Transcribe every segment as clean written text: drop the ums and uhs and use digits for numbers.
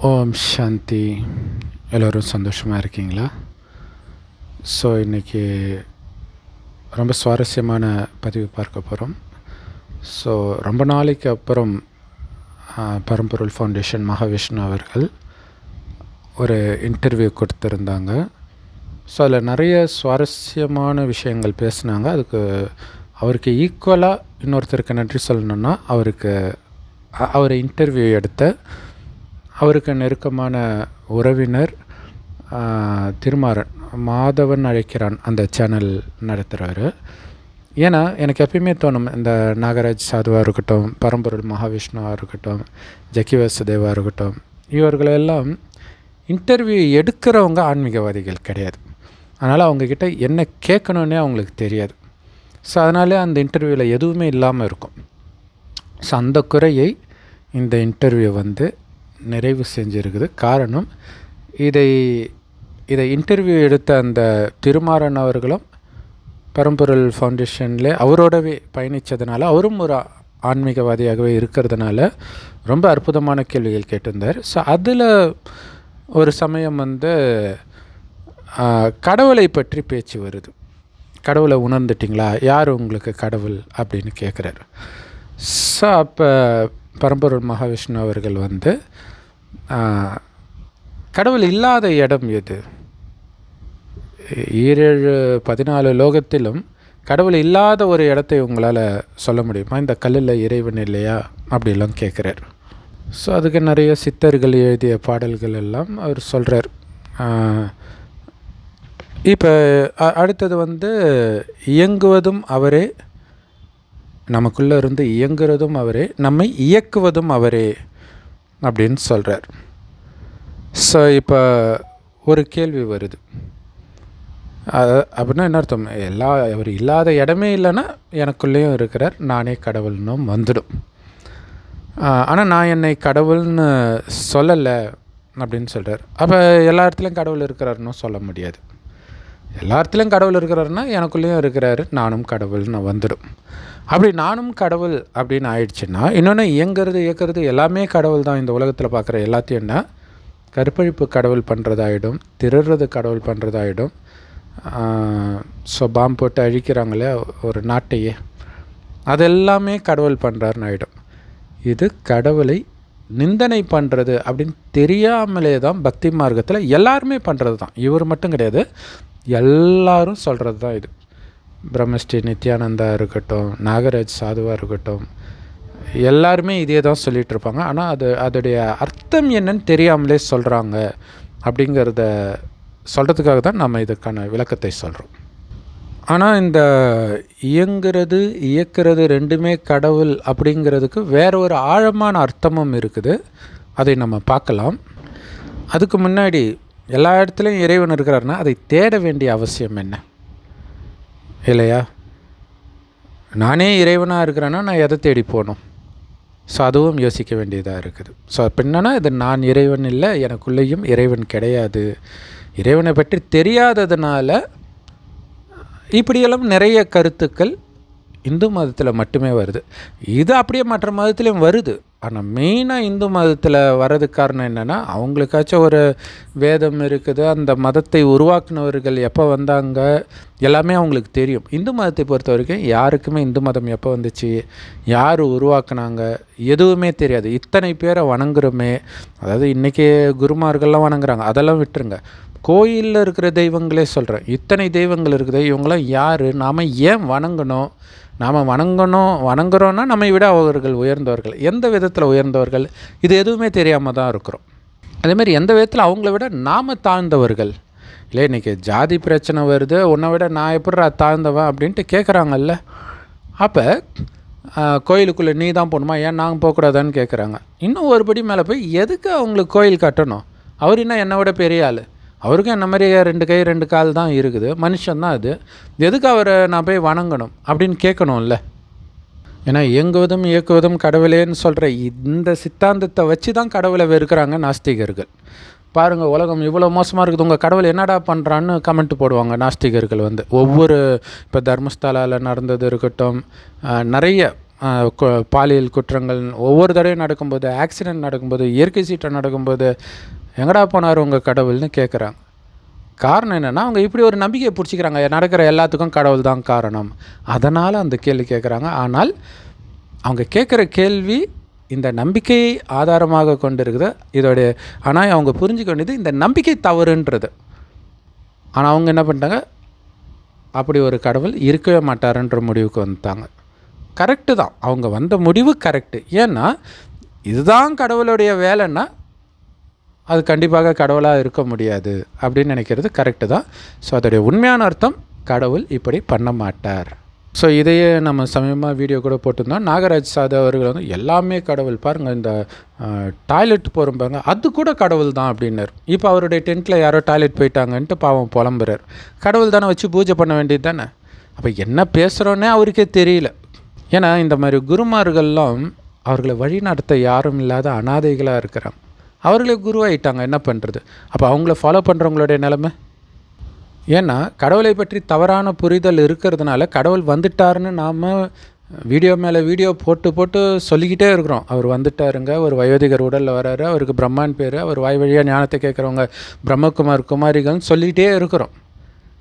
ஓம் சாந்தி. எல்லோரும் சந்தோஷமாக இருக்கீங்களா? ஸோ இன்றைக்கி ரொம்ப சுவாரஸ்யமான பதிவு பார்க்க போகிறோம். ஸோ ரொம்ப நாளைக்கு அப்புறம் பரம்பொருள் ஃபவுண்டேஷன் மகாவிஷ்ணு அவர்கள் ஒரு இன்டர்வியூ கொடுத்துருந்தாங்க. ஸோ அதில் நிறைய சுவாரஸ்யமான விஷயங்கள் பேசினாங்க. அதுக்கு அவருக்கு ஈக்குவலாக இன்னொருத்தருக்கு நன்றி சொல்லணுன்னா அவரை இன்டர்வியூ எடுத்த அவருக்கு நெருக்கமான உறவினர் திருமாறன் மாதவன் அழைக்கிறான் அந்த சேனல் நடத்துகிறாரு. ஏன்னா எனக்கு எப்பயுமே தோணும், இந்த நாகராஜ் சாதுவாக இருக்கட்டும், பரம்பொருள் மகாவிஷ்ணுவாக இருக்கட்டும், ஜக்கி வாசுதேவாக இருக்கட்டும், இவர்களெல்லாம் இன்டர்வியூ எடுக்கிறவங்க ஆன்மீகவாதிகள் கிடையாது. அதனால் அவங்கக்கிட்ட என்ன கேட்கணுன்னே அவங்களுக்கு தெரியாது. ஸோ அதனாலே அந்த இன்டர்வியூவில் எதுவுமே இல்லாமல் இருக்கும். ஸோ அந்த குறையை இந்த இன்டர்வியூ நிறைவு செஞ்சுருக்குது. காரணம், இதை இன்டர்வியூ எடுத்த அந்த திருமாறன் அவர்களும் பரம்பொருள் ஃபவுண்டேஷனில் அவரோடவே பயணித்ததுனால, அவரும் ஒரு ஆன்மீகவாதியாகவே இருக்கிறதுனால ரொம்ப அற்புதமான கேள்விகள் கேட்டிருந்தார். ஸோ அதில் ஒரு சமயம் கடவுளை பற்றி பேச்சு வருது. கடவுளை உணர்ந்துட்டிங்களா, யார் உங்களுக்கு கடவுள் அப்படின்னு கேட்குறாரு. ஸோ அப்போ பரம்பொருள் மகாவிஷ்ணு அவர்கள் கடவுள் இல்லாத இடம் எது? 14 லோகத்திலும் கடவுள் இல்லாத ஒரு இடத்தை உங்களால் சொல்ல முடியுமா? இந்த கல்லில் இறைவன் இல்லையா அப்படிலாம் கேட்குறார். ஸோ அதுக்கு நிறைய சித்தர்கள் எழுதிய பாடல்கள் எல்லாம் அவர் சொல்கிறார். இப்போ அடுத்தது இயங்குவதும் அவரே, நமக்குள்ளே இருந்து இயங்குறதும் அவரே, நம்மை இயக்குவதும் அவரே அப்படின்னு சொல்கிறார். ஸோ இப்போ ஒரு கேள்வி வருது, அப்படின்னா என்ன அர்த்தம்? அவர் இல்லாத இடமே இல்லைன்னா எனக்குள்ளேயும் இருக்கிறார், நானே கடவுள்னும் வந்துடும். ஆனால் நான் என்னை கடவுள்னு சொல்லலை அப்படின்னு சொல்கிறார். அப்போ எல்லா இடத்துலையும் கடவுள் இருக்கிறாருன்னு சொல்ல முடியாது. எல்லா இடத்துலையும் கடவுள் இருக்கிறாருன்னா எனக்குள்ளேயும் இருக்கிறாரு, நானும் கடவுள்னு வந்துடும். அப்படி நானும் கடவுள் அப்படின்னு ஆயிடுச்சுன்னா, இன்னொன்று இயக்கிறது எல்லாமே கடவுள் தான். இந்த உலகத்தில் பார்க்குற எல்லாத்தையும் என்ன, கற்பழிப்பு கடவுள் பண்ணுறதாயிடும், திருடுறது கடவுள் பண்ணுறதாயிடும். ஸோ பாம்பு போட்டு அழிக்கிறாங்களே ஒரு நாட்டையே, அதெல்லாமே கடவுள் பண்ணுறாருன்னு ஆகிடும். இது கடவுளை நிந்தனை பண்ணுறது அப்படின்னு தெரியாமலே தான் பக்தி மார்க்கத்தில் எல்லாருமே பண்ணுறது தான். இவர் மட்டும் கிடையாது, எல்லாரும் சொல்கிறது தான் இது. பிரம்மஸ்ரீ நித்யானந்தா இருக்கட்டும், நாகராஜ் சாதுவாக இருக்கட்டும், எல்லாருமே இதே தான் சொல்லிகிட்ருப்பாங்க. ஆனால் அதோடைய அர்த்தம் என்னன்னு தெரியாமலே சொல்கிறாங்க. அப்படிங்கிறத சொல்கிறதுக்காக தான் நம்ம இதுக்கான விளக்கத்தை சொல்கிறோம். ஆனால் இந்த இயக்கிறது ரெண்டுமே கடவுள் அப்படிங்கிறதுக்கு வேற ஒரு ஆழமான அர்த்தமும் இருக்குது. அதை நம்ம பார்க்கலாம். அதுக்கு முன்னாடி எல்லா இடத்துலையும் இறைவன் இருக்கிறாருன்னா அதை தேட வேண்டிய அவசியம் என்ன இல்லையா? நானே இறைவனாக இருக்கிறேன்னா நான் எதை தேடி போகணும்? ஸோ அதுவும் யோசிக்க வேண்டியதாக இருக்குது. ஸோ அப்போ என்னென்னா, இது நான் இறைவன் இல்லை, எனக்குள்ளேயும் இறைவன் கிடையாது. இறைவனை பற்றி தெரியாததுனால இப்படியெல்லாம் நிறைய கருத்துக்கள் இந்து மதத்தில் மட்டுமே வருது. இது அப்படியே மற்ற மதத்துலேயும் வருது. ஆனால் மெயினாக இந்து மதத்தில் வர்றதுக்கு காரணம் என்னென்னா, அவங்களுக்காச்சும் ஒரு வேதம் இருக்குது, அந்த மதத்தை உருவாக்குனவர்கள் எப்போ வந்தாங்க எல்லாமே அவங்களுக்கு தெரியும். இந்து மதத்தை பொறுத்த வரைக்கும் யாருக்குமே இந்து மதம் எப்போ வந்துச்சு, யார் உருவாக்குனாங்க எதுவுமே தெரியாது. இத்தனை பேரை வணங்குறோமே, அதாவது இன்றைக்கி குருமார்கள்லாம் வணங்குறாங்க, அதெல்லாம் விட்டுருங்க. கோயிலில் இருக்கிற தெய்வங்களே சொல்கிறேன், இத்தனை தெய்வங்கள் இருக்குது, இவங்களாம் யார், நாம் ஏன் வணங்கணும்? நாம் வணங்குறோன்னா நம்மை விட அவர்கள் உயர்ந்தவர்கள். எந்த விதத்தில் உயர்ந்தவர்கள்? இது எதுவுமே தெரியாமல் தான் இருக்கிறோம். அதேமாதிரி எந்த விதத்தில் அவங்கள விட நாம் தாழ்ந்தவர்கள் இல்லை? இன்றைக்கி ஜாதி பிரச்சனை வருது, உன்னை விட நான் எப்படி தாழ்ந்தவன் அப்படின்ட்டு கேட்குறாங்கல்ல. அப்போ கோயிலுக்குள்ளே நீ தான் போகணுமா, ஏன் நாங்கள் போகக்கூடாதான்னு கேட்குறாங்க. இன்னும் ஒருபடி மேலே போய் எதுக்கு அவங்களுக்கு கோயில் கட்டணும்? அவர் என்ன என்னை விட பெரிய ஆள்? அவருக்கும் என்ன மாதிரி 2 கை 2 கால் தான் இருக்குது, மனுஷன்தான். அது எதுக்கு அவரை நான் போய் வணங்கணும் அப்படின்னு கேட்கணும்ல. ஏன்னா இயக்குவதும் கடவுளேன்னு சொல்கிற இந்த சித்தாந்தத்தை வச்சு தான் கடவுளை வெறுக்கிறாங்க நாஸ்திகர்கள். பாருங்கள், உலகம் இவ்வளோ மோசமாக இருக்குது, உங்கள் கடவுள் என்னடா பண்ணுறான்னு கமெண்ட் போடுவாங்க நாஸ்திகர்கள். ஒவ்வொரு இப்போ தர்மஸ்தலாவில் நடந்தது இருக்கட்டும், நிறைய பாலியல் குற்றங்கள் ஒவ்வொரு தடவையும் நடக்கும்போது, ஆக்சிடெண்ட் நடக்கும்போது, இயற்கை சீற்றம் நடக்கும்போது, எங்கடா போனார் உங்கள் கடவுள்னு கேட்குறாங்க. காரணம் என்னென்னா, அவங்க இப்படி ஒரு நம்பிக்கையை பிடிச்சிக்கிறாங்க, நடக்கிற எல்லாத்துக்கும் கடவுள் தான் காரணம். அதனால் அந்த கேள்வி கேட்குறாங்க. ஆனால் அவங்க கேட்குற கேள்வி இந்த நம்பிக்கையை ஆதாரமாக கொண்டு இருக்குது. இதோடைய ஆனால் அவங்க புரிஞ்சுக்க வேண்டியது இந்த நம்பிக்கை தவறுன்றது. ஆனால் அவங்க என்ன பண்ணிட்டாங்க, அப்படி ஒரு கடவுள் இருக்கவே மாட்டாருன்ற முடிவுக்கு வந்துட்டாங்க. கரெக்டு தான், அவங்க வந்த முடிவு கரெக்டு. ஏன்னா இதுதான் கடவுளுடைய வேலைன்னா அது கண்டிப்பாக கடவுளாக இருக்க முடியாது அப்படின்னு நினைக்கிறது கரெக்டு தான். ஸோ அதோடைய உண்மையான அர்த்தம், கடவுள் இப்படி பண்ண மாட்டார். ஸோ இதையே நம்ம சமயமாக வீடியோ கூட போட்டிருந்தோம். நாகராஜ் சாது அவர்கள் வந்து எல்லாமே கடவுள், பாருங்கள் இந்த டாய்லெட் போகிறோம்பாங்க, அது கூட கடவுள் தான் அப்படின்னார். இப்போ அவருடைய டென்ட்டில் யாரோ டாய்லெட் போயிட்டாங்கன்ட்டு பாவம் புலம்புறார். கடவுள் தானே வச்சு பூஜை பண்ண வேண்டியது தானே. அப்போ என்ன பேசுகிறோன்னே அவருக்கே தெரியல. ஏன்னா இந்த மாதிரி குருமார்கள்லாம் அவர்களை வழி நடத்த யாரும் இல்லாத அனாதைகளாக இருக்கிறாங்க. அவர்களே குருவாயிட்டாங்க, என்ன பண்ணுறது? அப்போ அவங்கள ஃபாலோ பண்ணுறவங்களுடைய நிலைமை. ஏன்னா கடவுளை பற்றி தவறான புரிதல் இருக்கிறதுனால கடவுள் வந்துட்டாருன்னு நாம் வீடியோ மேலே வீடியோ போட்டு போட்டு சொல்லிக்கிட்டே இருக்கிறோம். அவர் வந்துட்டாருங்க, ஒரு வயோதிகர் உடலில் வராரு, அவருக்கு பிரம்மான் பேர், அவர் வாய் வழியாக ஞானத்தை கேட்குறவங்க பிரம்மகுமார் குமாரிகள்னு சொல்லிகிட்டே இருக்கிறோம்.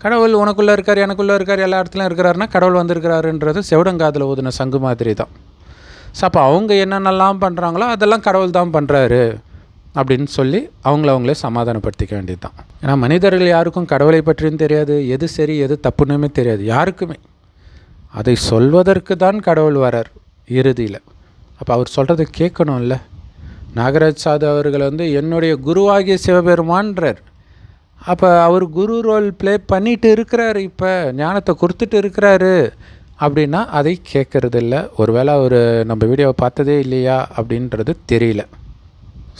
கடவுள் உனக்குள்ளே இருக்கார், எனக்குள்ளே இருக்கார், எல்லா இடத்துலையும் இருக்கிறாருன்னா கடவுள் வந்திருக்கிறாருன்றது செவிடங்காதில் ஊதின சங்கு மாதிரி தான். ஸோ அப்போ அவங்க என்னென்னலாம் பண்ணுறாங்களோ அதெல்லாம் கடவுள் தான் பண்ணுறாரு அப்படின்னு சொல்லி அவங்களே சமாதானப்படுத்திக்க வேண்டியது தான். ஏன்னா மனிதர்கள் யாருக்கும் கடவுளை பற்றியும் தெரியாது, எது சரி எது தப்புன்னுமே தெரியாது யாருக்குமே. அதை சொல்வதற்கு தான் கடவுள் வரார் இறுதியில். அப்போ அவர் சொல்கிறத கேட்கணும்ல. நாகராஜ் சாது அவர்கள் வந்து என்னுடைய குருவாகிய சிவபெருமான்றார். அப்போ அவர் குரு ரோல் ப்ளே பண்ணிட்டு இருக்கிறாரு, இப்போ ஞானத்தை கொடுத்துட்டு இருக்கிறாரு அப்படின்னா அதை கேட்குறது இல்லை. ஒருவேளை அவர் நம்ம வீடியோவை பார்த்ததே இல்லையா அப்படின்றது தெரியல.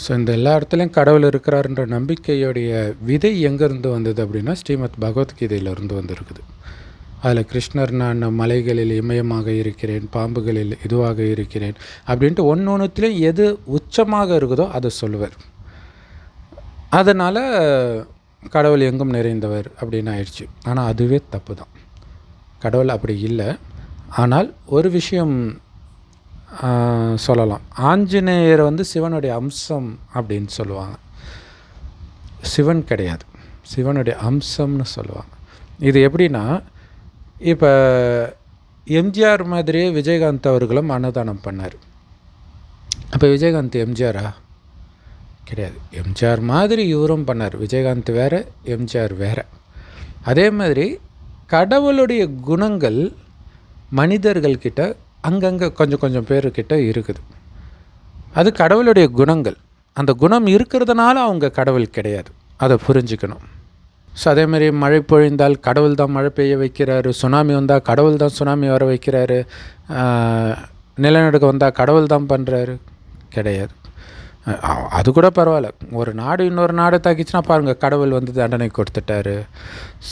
ஸோ இந்த எல்லா இடத்துலையும் கடவுள் இருக்கிறாருன்ற நம்பிக்கையுடைய விதை எங்கேருந்து வந்தது அப்படின்னா ஸ்ரீமத் பகவத்கீதையிலிருந்து வந்திருக்குது. அதில் கிருஷ்ணர் நான் மலைகளில் இமயமாக இருக்கிறேன், பாம்புகளில் இதுவாக இருக்கிறேன் அப்படின்ட்டு ஒன்றுத்துலேயும் எது உச்சமாக இருக்குதோ அதை சொல்லுவார். அதனால் கடவுள் எங்கும் நிறைந்தவர் அப்படின்னு ஆயிடுச்சு. ஆனால் அதுவே தப்பு தான், கடவுள் அப்படி இல்லை. ஆனால் ஒரு விஷயம் சொல்லலாம், ஆஞ்சநேயர் வந்து சிவனுடைய அம்சம் அப்படின்னு சொல்லுவாங்க. சிவன் கிடையாது, சிவனுடைய அம்சம்னு சொல்லுவாங்க. இது எப்படின்னா, இப்போ எம்ஜிஆர் மாதிரியே விஜயகாந்த் அவர்களும் அன்னதானம் பண்ணார். அப்போ விஜயகாந்த் எம்ஜிஆரா? கிடையாது. எம்ஜிஆர் மாதிரி இவரும் பண்ணார். விஜயகாந்த் வேறு, எம்ஜிஆர் வேறு. அதே மாதிரி கடவுளுடைய குணங்கள் மனிதர்கள்கிட்ட அங்கங்கே கொஞ்சம் கொஞ்சம் பேர்கிட்ட இருக்குது. அது கடவுளுடைய குணங்கள். அந்த குணம் இருக்கிறதுனால அவங்க கடவுள் கிடையாது, அதை புரிஞ்சுக்கணும். ஸோ அதேமாதிரி மழை பொழிந்தால் கடவுள் தான் மழை பெய்ய வைக்கிறாரு, சுனாமி வந்தால் கடவுள் தான் சுனாமி வர வைக்கிறாரு, நிலநடுக்கம் வந்தால் கடவுள் தான் பண்ணுறாரு, கிடையாது. அது கூட பரவாயில்ல, ஒரு நாடு இன்னொரு நாடை தாக்கிச்சுன்னா பாருங்கள் கடவுள் வந்து தண்டனை கொடுத்துட்டாரு.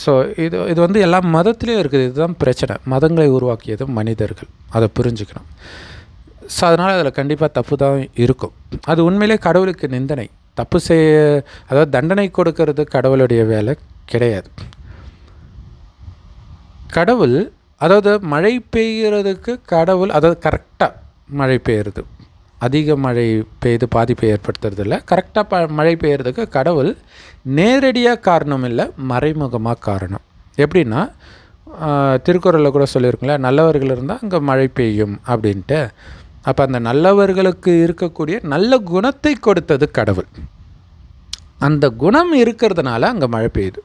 ஸோ இது வந்து எல்லா மதத்துலேயும் இருக்குது. இதுதான் பிரச்சனை, மதங்களை உருவாக்கியது மனிதர்கள், அதை புரிஞ்சுக்கணும். ஸோ அதனால் அதில் கண்டிப்பாக தப்பு தான் இருக்கும். அது உண்மையிலே கடவுளுக்கு நிந்தனை. தப்பு அதாவது தண்டனை கொடுக்கறது கடவுளுடைய வேலை கிடையாது. கடவுள் அதாவது மழை பெய்கிறதுக்கு கடவுள், அதாவது கரெக்டாக மழை பெய்யுறது, அதிக மழை பெய்து பாதிப்பை ஏற்படுத்துறதில்ல, கரெக்டாக மழை பெய்யறதுக்கு கடவுள் நேரடியாக காரணம் இல்லை, மறைமுகமாக காரணம். எப்படின்னா திருக்குறளில் கூட சொல்லியிருக்குங்களா, நல்லவர்கள் இருந்தால் அங்கே மழை பெய்யும் அப்படின்ட்டு. அப்போ அந்த நல்லவர்களுக்கு இருக்கக்கூடிய நல்ல குணத்தை கொடுத்தது கடவுள். அந்த குணம் இருக்கிறதுனால அங்கே மழை பெய்யுது.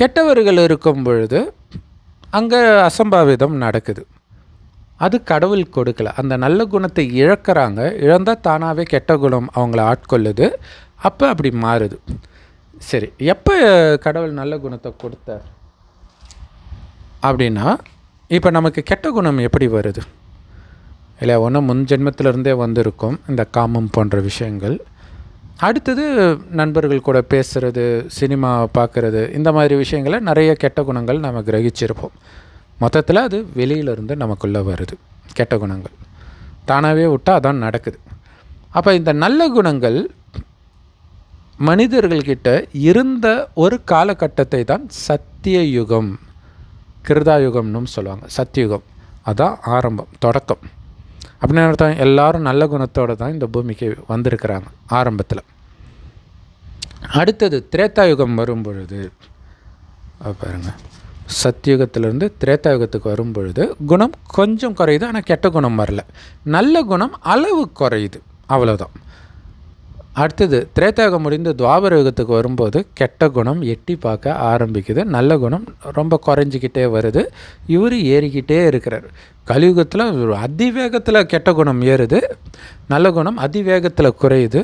கெட்டவர்கள் இருக்கும் பொழுது அங்கே அசம்பாவிதம் நடக்குது. அது கடவுள் கொடுக்கல. அந்த நல்ல குணத்தை இழக்கிறாங்க, இழந்தால் தானாகவே கெட்ட குணம் அவங்கள ஆட்கொள்ளுது. அப்போ அப்படி மாறுது. சரி, எப்போ கடவுள் நல்ல குணத்தை கொடுத்தார் அப்படின்னா, இப்போ நமக்கு கெட்ட குணம் எப்படி வருது இல்லை? ஒன்று முன் ஜென்மத்திலிருந்தே வந்திருக்கும் இந்த காமம் போன்ற விஷயங்கள். அடுத்தது நண்பர்கள் கூட பேசுகிறது, சினிமா பார்க்குறது, இந்த மாதிரி விஷயங்களை நிறைய கெட்ட குணங்கள் நம்ம கிரகிச்சிருப்போம். மொத்தத்தில் அது வெளியிலிருந்து நமக்குள்ளே வருது. கெட்ட குணங்கள் தானாகவே விட்டால் அதான் நடக்குது. அப்போ இந்த நல்ல குணங்கள் மனிதர்கள்கிட்ட இருந்த ஒரு காலகட்டத்தை தான் சத்திய யுகம், கிருதாயுகம்னு சொல்லுவாங்க. சத்தியுகம் அதான் ஆரம்பம், தொடக்கம். அப்படின்னு அர்த்தம் எல்லோரும் நல்ல குணத்தோடு தான் இந்த பூமிக்கு வந்திருக்கிறாங்க ஆரம்பத்தில். அடுத்தது திரேத்தாயுகம் வரும்பொழுது பாருங்கள், சத்தியுகத்திலேருந்து திரேத்தாயுகத்துக்கு வரும்பொழுது குணம் கொஞ்சம் குறையுது, ஆனால் கெட்ட குணம் வரல. நல்ல குணம் அளவு குறையுது, அவ்வளோதான். அடுத்தது திரேத்தாயுகம் முடிந்து துவாபர யுகத்துக்கு வரும்போது கெட்ட குணம் எட்டி பார்க்க ஆரம்பிக்குது, நல்ல குணம் ரொம்ப குறைஞ்சிக்கிட்டே வருது, இவர் ஏறிக்கிட்டே இருக்கிறார். கலியுகத்தில் அதிவேகத்தில் கெட்ட குணம் ஏறுது, நல்ல குணம் அதிவேகத்தில் குறையுது.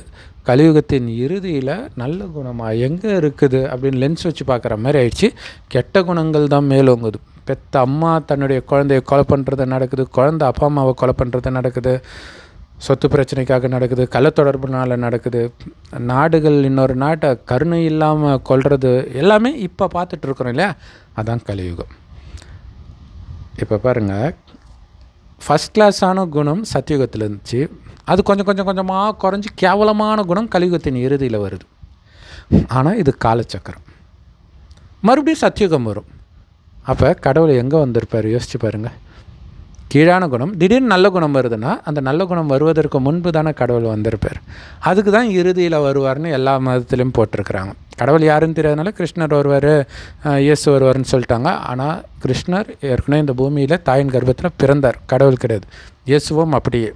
கலியுகத்தின் இறுதியில் நல்ல குணமாக எங்கே இருக்குது அப்படின்னு லென்ஸ் வச்சு பார்க்குற மாதிரி ஆயிடுச்சு. கெட்ட குணங்கள் தான் மேலோங்குது. பெத்த அம்மா தன்னுடைய குழந்தைய கொலை பண்ணுறது நடக்குது, குழந்தை அப்பா அம்மாவை கொலை பண்ணுறது நடக்குது, சொத்து பிரச்சனைக்காக நடக்குது, கள்ளத்தொடர்புனால நடக்குது, நாடுகள் இன்னொரு நாட்டை கருணை இல்லாமல் கொல்றது, எல்லாமே இப்போ பார்த்துட்ருக்குறோம் இல்லையா? அதான் கலியுகம். இப்போ பாருங்கள், ஃபஸ்ட் கிளாஸான குணம் சத்தியுகத்தில் இருந்துச்சு, அது கொஞ்சம் கொஞ்சமாக குறைஞ்சி கேவலமான குணம் கலியுகத்தின் இறுதியில் வருது. ஆனால் இது காலச்சக்கரம். மறுபடியும் சத்தியுகம் வரும். அப்போ கடவுள் எங்கே வந்திருப்பார் யோசிச்சு பாருங்கள். கீழான குணம் திடீர்னு நல்ல குணம் வருதுன்னா அந்த நல்ல குணம் வருவதற்கு முன்பு தானே கடவுள் வந்திருப்பார். அதுக்கு தான் இறுதியில் வருவார்னு எல்லா மதத்துலேயும் போட்டிருக்கிறாங்க. கடவுள் யாருன்னு தெரியாதனால கிருஷ்ணர் வருவார், இயேசு வருவார்னு சொல்லிட்டாங்க. ஆனால் கிருஷ்ணர் ஏற்கனவே இந்த பூமியில் தாயின் கர்ப்பத்தில் பிறந்தார், கடவுள் கிடையாது. இயேசுவும் அப்படியே.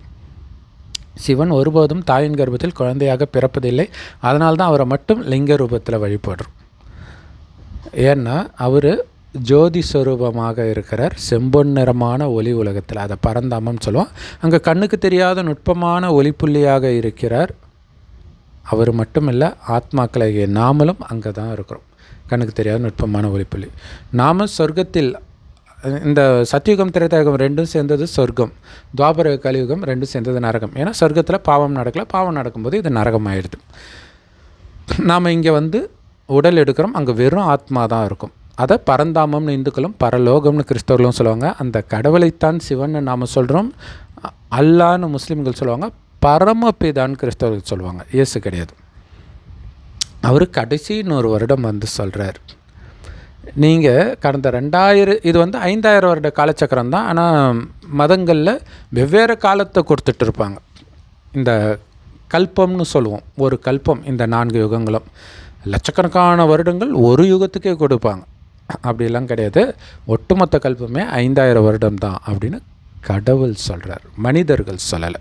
சிவன் ஒருபோதும் தாயின் கர்ப்பத்தில் குழந்தையாக பிறப்பதில்லை. அதனால்தான் அவரை மட்டும் லிங்க ரூபத்தில் வழிபடுறோம். ஏன்னா அவர் ஜோதி ஸ்வரூபமாக இருக்கிறார், செம்பொன் நிறமான ஒளி உலகத்தில், அதை பரந்தாமன்னு சொல்லுவோம். அங்கே கண்ணுக்கு தெரியாத நுட்பமான ஒளிப்புள்ளியாக இருக்கிறார். அவர் மட்டும் இல்லை, ஆத்மாக்களாகிய நாமளும் அங்கே தான் இருக்கிறோம், கண்ணுக்கு தெரியாத நுட்பமான ஒளிப்புள்ளி. நாம சொர்க்கத்தில், இந்த சத்தியுகம் திரேதாயுகம் ரெண்டும் சேர்ந்தது சொர்க்கம், துவாபர கலியுகம் ரெண்டும் சேர்ந்தது நரகம். ஏன்னா சொர்க்கத்தில் பாவம் நடக்கலை, பாவம் நடக்கும்போது இது நரகம் ஆயிடுது. நாம் இங்கே வந்து உடல் எடுக்கிறோம், அங்கே வெறும் ஆத்மா தான் இருக்கும். அதை பரந்தாமம்னு இந்துக்களும் பரலோகம்னு கிறிஸ்தவர்களும் சொல்லுவாங்க. அந்த கடவுளைத்தான் சிவன் நாம் சொல்கிறோம், அல்லான்னு முஸ்லீம்கள் சொல்லுவாங்க, பரமபிதான்னு கிறிஸ்தவர்கள் சொல்லுவாங்க. இயேசு கிடையாது. அவர் கடைசி 100 வருடம் வந்து சொல்கிறார், நீங்கள் கடந்த 2000, இது வந்து 5000 வருட காலச்சக்கரம் தான். ஆனால் மதங்களில் வெவ்வேறு காலத்தை கொடுத்துட்டு இருப்பாங்க. இந்த கல்பம்னு சொல்லுவோம், ஒரு கல்பம், இந்த 4 யுகங்களும் லட்சக்கணக்கான வருடங்கள் ஒரு யுகத்துக்கே கொடுப்பாங்க. அப்படிலாம் கிடையாது, ஒட்டுமொத்த கல்பமே 5000 வருடம் தான் அப்படின்னு கடவுள் சொல்கிறார், மனிதர்கள் சொல்லலை.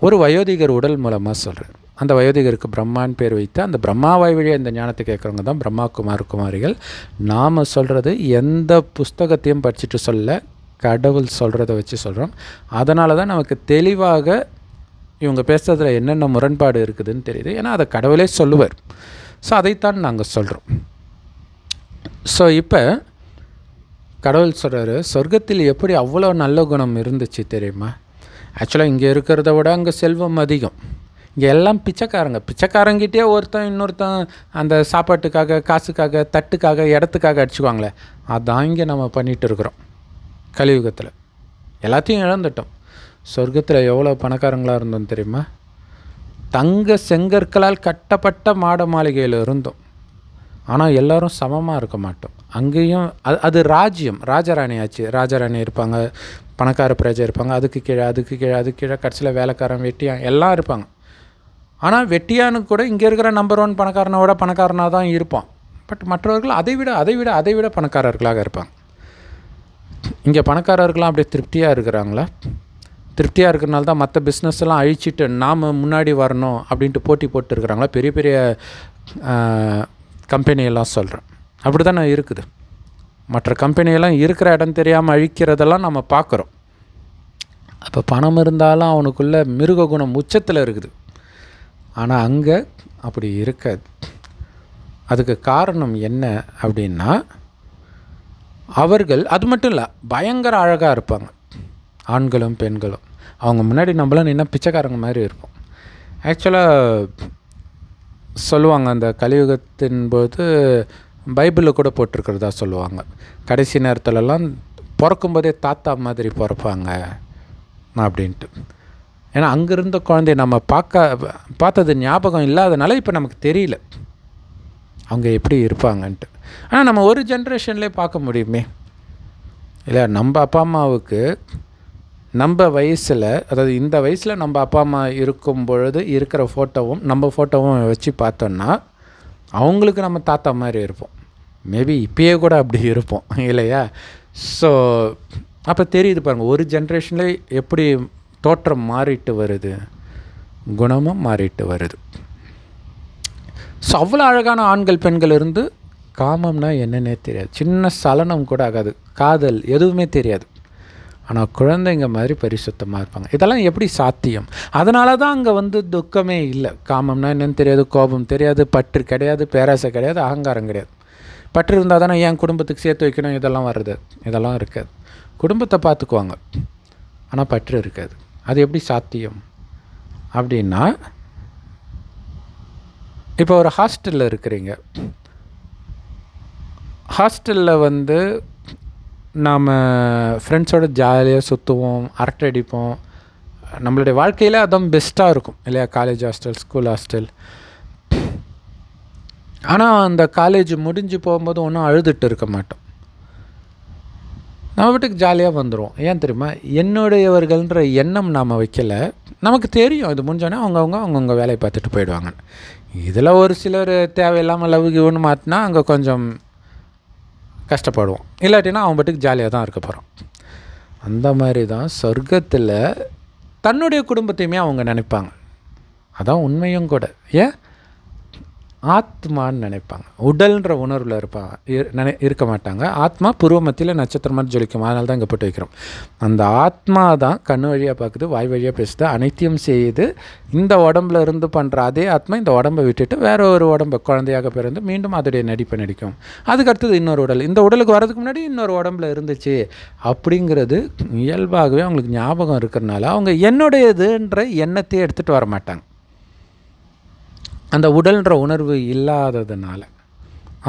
ஒரு வயோதிகர் உடல் மூலமாக சொல்கிறார். அந்த வயோதிகருக்கு பிரம்மான் பேர் வைத்து, அந்த பிரம்மாவாய் வழியாக இந்த ஞானத்தை கேட்குறவங்க தான் பிரம்மா குமாரிகள். நாம் சொல்கிறது எந்த புஸ்தகத்தையும் படிச்சுட்டு சொல்ல, கடவுள் சொல்கிறத வச்சு சொல்கிறோம். அதனால தான் நமக்கு தெளிவாக இவங்க பேசுகிறதுல என்னென்ன முரண்பாடு இருக்குதுன்னு தெரியுது. ஏன்னா அதை கடவுளே சொல்லுவார். ஸோ அதைத்தான் நாங்கள் சொல்கிறோம். ஸோ இப்போ கடவுள் சொல்கிறாரு, சொர்க்கத்தில் எப்படி அவ்வளோ நல்ல குணம் இருந்துச்சு தெரியுமா? ஆக்சுவலாக இங்கே இருக்கிறத விட அங்கே செல்வம் அதிகம். இங்கே எல்லாம் பிச்சைக்காரங்கிட்டே ஒருத்தன் இன்னொருத்தன் அந்த சாப்பாட்டுக்காக, காசுக்காக, தட்டுக்காக, இடத்துக்காக அடிச்சுக்குவாங்களே, அதான் இங்கே நம்ம பண்ணிகிட்டு இருக்கிறோம். கலியுகத்தில் எல்லாத்தையும் இழந்துட்டோம். சொர்க்கத்தில் எவ்வளோ பணக்காரங்களாக இருந்தோம் தெரியுமா? தங்க செங்கற்களால் கட்டப்பட்ட மாட மாளிகையில் இருந்தோம். ஆனால் எல்லோரும் சமமாக இருக்க மாட்டோம். அங்கேயும் அது ராஜ்யம், ராஜராணி ஆச்சு. ராஜராணி இருப்பாங்க, பணக்கார பிரஜை இருப்பாங்க, அதுக்கு கீழே கடைசியில் வேலைக்காரன், வெட்டியான் எல்லாம் இருப்பாங்க. ஆனால் வெட்டியானுக்கு கூட இங்கே இருக்கிற நம்பர் 1 பணக்காரனோட பணக்காரனாக தான் இருப்பான். பட் மற்றவர்கள் அதை விட பணக்காரர்களாக இருப்பாங்க. இங்கே பணக்காரர்கள்லாம் அப்படியே திருப்தியாக இருக்கிறாங்களா? திருப்தியாக இருக்கிறனால தான் மற்ற பிஸ்னஸ்லாம் அழிச்சிட்டு நாம் முன்னாடி வரணும் அப்படின்ட்டு போட்டி போட்டு இருக்கிறாங்களா? பெரிய பெரிய கம்பெனியெல்லாம் சொல்கிறேன், அப்படி தானே இருக்குது. மற்ற கம்பெனியெல்லாம் இருக்கிற இடம் தெரியாமல் அழிக்கிறதெல்லாம் நம்ம பார்க்குறோம். அப்போ பணம் இருந்தாலும் அவனுக்குள்ளே மிருக குணம் உச்சத்தில் இருக்குது. ஆனால் அங்கே அப்படி இருக்காது. அதுக்கு காரணம் என்ன அப்படின்னா, அவர்கள் அது மட்டும் இல்லை, பயங்கர அழகாக இருப்பாங்க, ஆண்களும் பெண்களும். அவங்க முன்னாடி நம்மளாம் நின்னா பிச்சைக்காரங்க மாதிரி இருப்போம். ஆக்சுவலாக சொல்லுவாங்க, அந்த கலியுகத்தின் போது பைபிளில் கூட போட்டிருக்கிறதா சொல்லுவாங்க, கடைசி நேரத்துலலாம் பிறக்கும்போதே தாத்தா மாதிரி பிறப்பாங்க அப்படின்ட்டு. ஏன்னா அங்கே இருந்த குழந்தைய நம்ம பார்த்தது ஞாபகம் இல்லாதனால இப்போ நமக்கு தெரியல அவங்க எப்படி இருப்பாங்கன்ட்டு. ஆனால் நம்ம ஒரு ஜென்ரேஷன்லேயே பார்க்க முடியுமே இல்லை, நம்ம அப்பா அம்மாவுக்கு நம்ம வயசில், அதாவது இந்த வயசில் நம்ம அப்பா அம்மா இருக்கும் பொழுது இருக்கிற ஃபோட்டோவும் நம்ம ஃபோட்டோவும் வச்சு பார்த்தோன்னா அவங்களுக்கு நம்ம தாத்தா மாதிரி இருப்போம். மேபி இப்பயே கூட அப்படி இருப்போம் இல்லையா? ஸோ அப்போ தெரியுது பாருங்கள், ஒரு ஜென்ரேஷனில் எப்படி தோற்றம் மாறிட்டு வருது, குணமும் மாறிட்டு வருது. ஸோ அவ்வளோ அழகான ஆண்கள் பெண்கள் இருந்து காமம்னா என்னன்னே தெரியாது, சின்ன சலனம் கூட ஆகாது, காதல் எதுவுமே தெரியாது. ஆனால் குழந்தைங்க மாதிரி பரிசுத்தமாக இருப்பாங்க. இதெல்லாம் எப்படி சாத்தியம்? அதனால தான் அங்கே துக்கமே இல்லை. காமம்னா என்னென்னு தெரியாது, கோபம் தெரியாது, பற்று கிடையாது, பேராசை கிடையாது, அகங்காரம் கிடையாது. பற்று இருந்தால் தானே என் குடும்பத்துக்கு சேர்த்து வைக்கணும், இதெல்லாம் வருது, இதெல்லாம் இருக்காது. குடும்பத்தை பார்த்துக்குவாங்க, ஆனால் பற்று இருக்காது. அது எப்படி சாத்தியம் அப்படின்னா, இப்போ ஒரு ஹாஸ்டலில் இருக்கிறீங்க. ஹாஸ்டலில் நாம் ஃப்ரெண்ட்ஸோடு ஜாலியாக சுற்றுவோம், அரட்டை அடிப்போம். நம்மளுடைய வாழ்க்கையில் அதுவும் பெஸ்ட்டாக இருக்கும் இல்லையா? College hostel, school hostel. ஆனால் அந்த காலேஜ் முடிஞ்சு போகும்போது ஒன்றும் அழுதுட்டு இருக்க மாட்டோம். நம்ம வீட்டுக்கு ஜாலியாக வந்துடுவோம். ஏன் தெரியுமா? என்னுடையவர்கள்ன்ற எண்ணம் நாம் வைக்கலை. நமக்கு தெரியும் இது முடிஞ்சோடனே அவங்கவுங்க வேலையை பார்த்துட்டு போயிடுவாங்க. இதில் ஒரு சிலர் தேவையில்லாமல் லவ் கிவ்னு மாற்றினா அங்கே கொஞ்சம் கஷ்டப்படுவோம். இல்லாட்டினா அவன் பாட்டுக்கு ஜாலியாக தான் இருக்க போகிறான். அந்த மாதிரி தான் சொர்க்கத்தில் தன்னுடைய குடும்பத்தையுமே அவங்க நினைப்பாங்க. அதான் உண்மையும் கூட. ஏன்? ஆத்மான்னு நினைப்பாங்க. உடல்ன்ற உணர்வில் இருக்க மாட்டாங்க. ஆத்மா புருவ மத்தியில் நட்சத்திரம் மாதிரி ஜொலிக்கும். அதனால தான் இங்கே போட்டு வைக்கிறோம். அந்த ஆத்மா தான் கண்ணு வழியாக பார்க்குது, வாய் வழியாக பேசுது, அனைத்தையும் செய்யுது. இந்த உடம்புல இருந்து பண்ணுற அதே ஆத்மா இந்த உடம்பை விட்டுட்டு வேற ஒரு உடம்பை குழந்தையாக பிறந்து மீண்டும் அதோடைய நடிப்பை நடிக்கும். அதுக்கு அடுத்தது இன்னொரு உடல். இந்த உடலுக்கு வரதுக்கு முன்னாடி இன்னொரு உடம்புல இருந்துச்சு அப்படிங்கிறது இயல்பாகவே அவங்களுக்கு ஞாபகம் இருக்கிறனால அவங்க என்னுடையதுன்ற எண்ணத்தையே எடுத்துகிட்டு வர மாட்டாங்க. அந்த உடல்ன்ற உணர்வு இல்லாததுனால,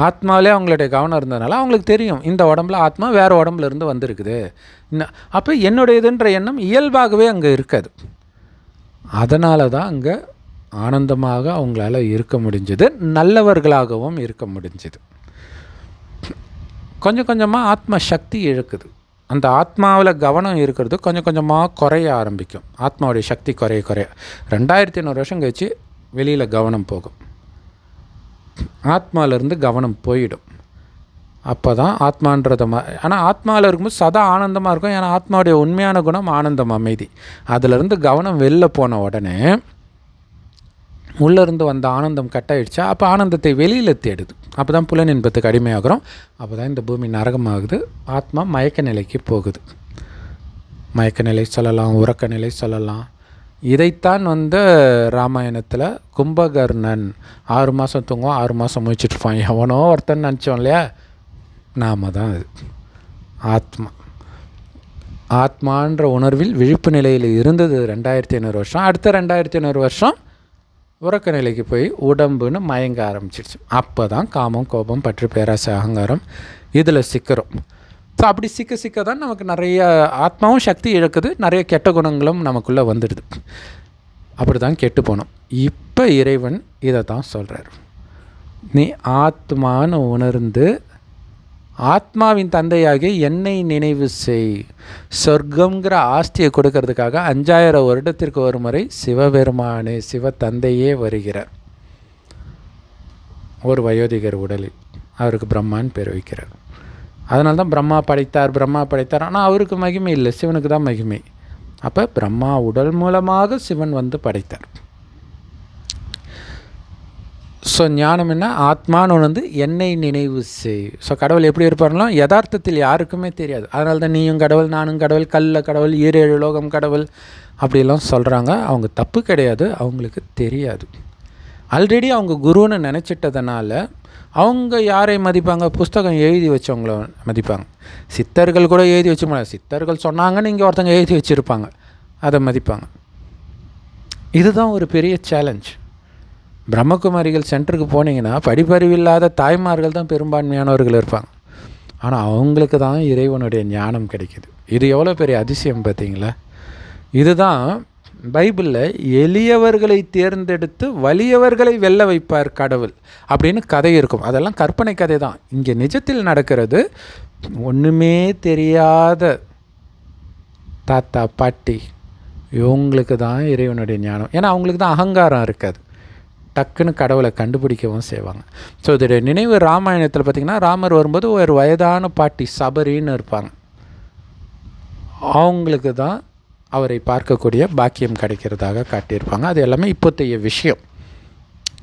ஆத்மாவிலே அவங்களுடைய கவனம் இருந்ததுனால அவங்களுக்கு தெரியும் இந்த உடம்புல ஆத்மா வேறு உடம்புல இருந்து வந்திருக்குது. அப்போ என்னுடையதுன்ற எண்ணம் இயல்பாகவே அங்கே இருக்காது. அதனால தான் அங்கே ஆனந்தமாக அவங்களால இருக்க முடிஞ்சது, நல்லவர்களாகவும் இருக்க முடிஞ்சது. கொஞ்சம் கொஞ்சமாக ஆத்ம சக்தி இழக்குது. அந்த ஆத்மாவில் கவனம் இருக்கிறது கொஞ்சம் கொஞ்சமாக குறைய ஆரம்பிக்கும். ஆத்மாவுடைய சக்தி குறைய 2500 வருஷம் கழிச்சு வெளியில் கவனம் போகும். ஆத்மாவிலேருந்து கவனம் போயிடும். அப்போ தான் ஆத்மான்றதை ஆனால் ஆத்மாவில் இருக்கும்போது சதா ஆனந்தமாக இருக்கும். ஏன்னா ஆத்மாவுடைய உண்மையான குணம் ஆனந்தம், அமைதி. அதிலிருந்து கவனம் வெளில போன உடனே உள்ளேருந்து வந்த ஆனந்தம் கட்டாயிடுச்சா, அப்போ ஆனந்தத்தை வெளியில் தேடுது. அப்போ தான் புலன் இன்பத்துக்கு அடிமையாகிறோம். அப்போ தான் இந்த பூமி நரகமாகுது. ஆத்மா மயக்க நிலைக்கு போகுது. மயக்க நிலை சொல்லலாம், உறக்க நிலை சொல்லலாம். இதைத்தான் ராமாயணத்தில் கும்பகர்ணன் 6 மாதம் தூங்குவான், 6 மாதம் முழிச்சிட்ருப்பான். எவனோ ஒருத்தன் நினச்சோம் இல்லையா? நாம தான் அது ஆத்மான்ற உணர்வில் விழிப்பு நிலையில் இருந்தது 2500 வருஷம். அடுத்த 2500 வருஷம் உறக்க நிலைக்கு போய் உடம்புன்னு மயங்க ஆரம்பிச்சிடுச்சு. அப்போ தான் காமம், கோபம், பற்று, பேராசை, அகங்காரம் இதில் சிக்கிறோம். ஸோ அப்படி சிக்க தான் நமக்கு நிறைய ஆத்மாவும் சக்தி இழக்குது, நிறைய கெட்ட குணங்களும் நமக்குள்ளே வந்துடுது. அப்படி தான் கெட்டு போனோம். இப்போ இறைவன் இதை தான் சொல்கிறார். நீ ஆத்மான்னு உணர்ந்து ஆத்மாவின் தந்தையாகிய என்னை நினைவு செய். சொர்க்கங்கிற ஆஸ்தியை கொடுக்கறதுக்காக 5000 வருடத்திற்கு ஒரு முறை சிவபெருமானே, சிவ தந்தையே வருகிறார். ஒரு வயோதிகர் உடலில் அவருக்கு பிரம்மான்னு பேர் வைக்கிறார். அதனால தான் பிரம்மா படைத்தார். ஆனால் அவருக்கு மகிமை இல்லை, சிவனுக்கு தான் மகிமை. அப்போ பிரம்மா உடல் மூலமாக சிவன் படைத்தார். ஸோ ஞானம் என்ன? ஆத்மான்னு என்னை நினைவு செய். ஸோ கடவுள் எப்படி இருப்பாருன்னா யதார்த்தத்தில் யாருக்குமே தெரியாது. அதனால தான் நீயும் கடவுள், நானும் கடவுள், கல்ல கடவுள், 7 லோகம் கடவுள் அப்படிலாம் சொல்கிறாங்க. அவங்க தப்பு கிடையாது, அவங்களுக்கு தெரியாது. ஆல்ரெடி அவங்க குருன்னு நினச்சிட்டதுனால அவங்க யாரை மதிப்பாங்க? புஸ்தகம் எழுதி வச்சவங்கள மதிப்பாங்க. சித்தர்கள் கூட எழுதி வச்சுருப்பாங்க. சித்தர்கள் சொன்னாங்கன்னு இங்கே ஒருத்தங்க எழுதி வச்சுருப்பாங்க, அதை மதிப்பாங்க. இதுதான் ஒரு பெரிய சேலஞ்ச். பிரம்மகுமாரிகள் சென்டருக்கு போனீங்கன்னா படிப்பறிவில்லாத தாய்மார்கள் தான் பெரும்பான்மையானவர்கள் இருப்பாங்க. ஆனால் அவங்களுக்கு தான் இறைவனுடைய ஞானம் கிடைக்கிது. இது எவ்வளோ பெரிய அதிசயம் பார்த்தீங்களா? இதுதான் பைபிளில் எளியவர்களை தேர்ந்தெடுத்து வலியவர்களை வெல்ல வைப்பார் கடவுள் அப்படின்னு கதை இருக்கும். அதெல்லாம் கற்பனை கதை தான். இங்கே நிஜத்தில் நடக்கிறது ஒன்றுமே தெரியாத தாத்தா பாட்டி இவங்களுக்கு தான் இறைவனுடைய ஞானம். ஏன்னா அவங்களுக்கு தான் அகங்காரம் இருக்காது, டக்குன்னு கடவுளை கண்டுபிடிக்கவும் செய்வாங்க. ஸோ இதோடைய நினைவு ராமாயணத்தில் பார்த்திங்கன்னா, ராமர் வரும்போது ஒரு வயதான பாட்டி சபரின்னு இருப்பாங்க. அவங்களுக்கு தான் அவரை பார்க்கக்கூடிய பாக்கியம் கிடைக்கிறதாக காட்டியிருப்பாங்க. அது எல்லாமே இப்போத்தைய விஷயம்.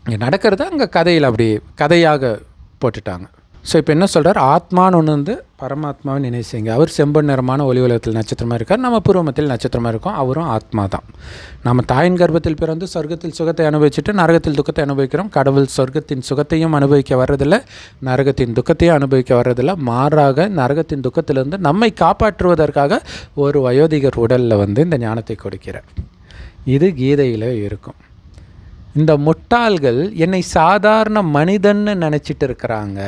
இங்கே நடக்கிறது அங்கே கதையில் அப்படி கதையாக போட்டுட்டாங்க. ஸோ இப்போ என்ன சொல்கிறார், ஆத்மான்னு ஒன்று வந்து பரமாத்மாவை நினைவு செய்யுங்க. அவர் செம்பன் நிறமான ஒளி உலகத்தில் நட்சத்திரமாக இருக்கார், நம்ம பூர்வமத்தில் நட்சத்திரமாக இருக்கோம். அவரும் ஆத்மா தான். நம்ம தாயின் கர்ப்பத்தில் பிறந்து சொர்க்கத்தில் சுகத்தை அனுபவிச்சுட்டு நரகத்தில் துக்கத்தை அனுபவிக்கிறோம். கடவுள் சொர்க்கத்தின் சுகத்தையும் அனுபவிக்க வர்றதில்லை, நரகத்தின் துக்கத்தையும் அனுபவிக்க வர்றதில்லை. மாறாக நரகத்தின் துக்கத்திலிருந்து நம்மை காப்பாற்றுவதற்காக ஒரு வயோதிகர் உடலில் வந்து இந்த ஞானத்தை கொடுக்கிறார். இது கீதையில் இருக்கும். இந்த முட்டாள்கள் என்னை சாதாரண மனிதன்னு நினச்சிட்டு இருக்கிறாங்க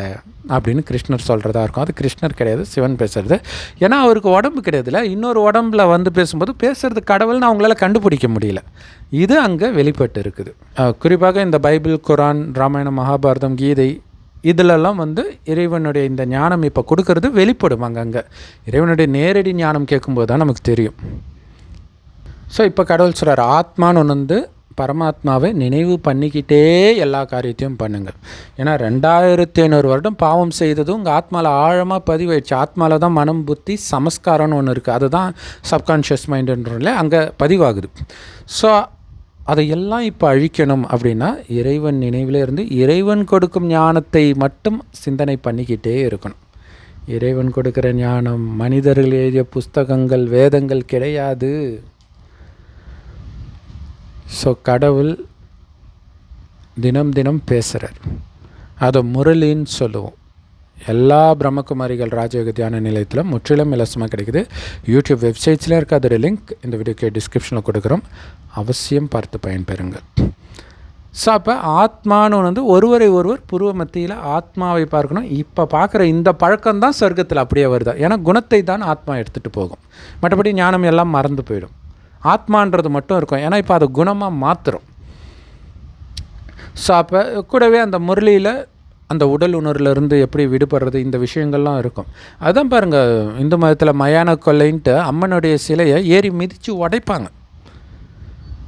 அப்படின்னு கிருஷ்ணர் சொல்கிறதா இருக்கும். அது கிருஷ்ணர் கிடையாது, சிவன் பேசுகிறது. ஏன்னா அவருக்கு உடம்பு கிடையாதுல்ல, இன்னொரு உடம்புல வந்து பேசும்போது பேசுகிறது கடவுள்னு அவங்களால கண்டுபிடிக்க முடியல. இது அங்கே வெளிப்பட்டு இருக்குது. குறிப்பாக இந்த பைபிள், குரான், ராமாயணம், மகாபாரதம், கீதை இதிலெல்லாம் வந்து இறைவனுடைய இந்த ஞானம் இப்போ கொடுக்கறது வெளிப்படும். அங்கங்கே இறைவனுடைய நேரடி ஞானம் கேட்கும்போது தான் நமக்கு தெரியும். ஸோ இப்போ கடவுள் சொல்கிறார், ஆத்மான்னு ஒன்று வந்து பரமாத்மாவை நினைவு பண்ணிக்கிட்டே எல்லா காரியத்தையும் பண்ணுங்கள். ஏன்னா 2500 வருடம் பாவம் செய்ததும் உங்கள் ஆத்மாவில் ஆழமாக பதிவாயிடுச்சு. ஆத்மாவில் தான் மனம், புத்தி, சமஸ்காரம்னு ஒன்று இருக்குது. அதுதான் சப்கான்ஷியஸ் மைண்டுன்றதுல அங்கே பதிவாகுது. ஸோ அதையெல்லாம் இப்போ அழிக்கணும் அப்படின்னா இறைவன் நினைவில் இருந்து இறைவன் கொடுக்கும் ஞானத்தை மட்டும் சிந்தனை பண்ணிக்கிட்டே இருக்கணும். இறைவன் கொடுக்குற ஞானம் மனிதர்கள் எழுதிய புஸ்தகங்கள், வேதங்கள் கிடையாது. ஸோ கடவுள் தினம் தினம் பேசுகிறார். அதை முரளின்னு சொல்லுவோம். எல்லா பிரம்மகுமாரிகள் ராஜயோக தியான நிலையத்தில் முற்றிலும் இலவசமாக கிடைக்குது. யூடியூப் வெப்சைட்ஸில் இருக்க அதோட லிங்க் இந்த வீடியோக்கு டிஸ்கிரிப்ஷனில் கொடுக்குறோம். அவசியம் பார்த்து பயன்பெறுங்கள். ஸோ அப்போ ஆத்மானு வந்து ஒருவரை ஒருவர் புருவ மத்தியில் ஆத்மாவை பார்க்கணும். இப்போ பார்க்குற இந்த பழக்கம்தான் சொர்க்கத்தில் அப்படியே வருதா. ஏன்னா குணத்தை தான் ஆத்மா எடுத்துகிட்டு போகும், மற்றபடி ஞானம் எல்லாம் மறந்து போயிடும். ஆத்மான்றது மட்டும் இருக்கும், ஏன்னா இப்போ அதை குணமாக மாற்றுறோம். ஸோ அப்போ கூடவே அந்த முரளியில் அந்த உடல் உணர்வுலேருந்து எப்படி விடுபடுறது, இந்த விஷயங்கள்லாம் இருக்கும். அதுதான் பாருங்கள், இந்து மதத்தில் மயான கொள்ளைன்ட்டு அம்மனுடைய சிலையை ஏறி மிதித்து உடைப்பாங்க.